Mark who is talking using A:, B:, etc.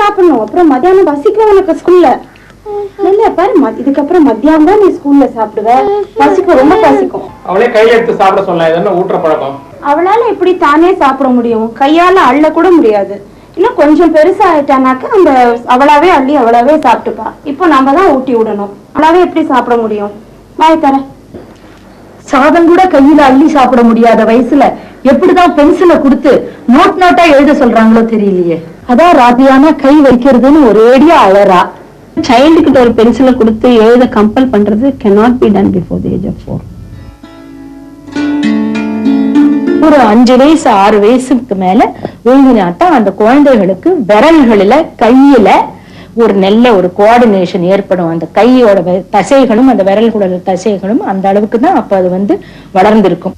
A: சாப்பிடணும். அப்புறம் மத்தியானம் பசிக்கும் உனக்கு ஸ்கூல்ல. இல்ல பாரு, இதுக்கப்புறம் மத்தியானம் தான் நீ ஸ்கூல்ல சாப்பிடுவ. பசிக்கும், ரொம்ப பசிக்கும்.
B: அவளே கையில எடுத்து சாப்பிட சொல்லலாம். இது என்ன ஊட்டுற பழக்கம்?
A: அவளால எப்படி தானே சாப்பிட முடியும்? கையால அள்ள கூட முடியாது. இன்னும் கொஞ்சம் பெருசா ஆயிட்டானாக்க அந்த அவளாவே அள்ளி அவளாவே சாப்பிட்டுப்பா. இப்போ நாம தான் ஊட்டி விடணும். அவளாவே எப்படி சாப்பிட முடியும்? வாய் தர.
C: சாதம் கூட கையில அள்ளி சாப்பிட முடியாத வயசுல எப்படிதான் பென்சிலை கொடுத்து நோட் நோட்டா எழுத சொல்றாங்களோ தெரியலையே. அதான் ராபியான கை வைக்கிறதுன்னு ஒரேடியா அழறா.
D: சைல்டு கிட்ட ஒரு பென்சிலை கொடுத்து எழுத கம்பல் பண்றது cannot be done before the age of 4.
C: ஒரு 5 வயசு 6 வயசுக்கு மேல ஒழுங்கினாத்தான் அந்த குழந்தைகளுக்கு விரல்களில கையில ஒரு நல்ல ஒரு கோஆர்டினேஷன் ஏற்படும். அந்த கையோட தசைகளும் அந்த விரல்களோட தசைகளும் அந்த அளவுக்கு தான் அப்ப அது வளர்ந்திருக்கும்.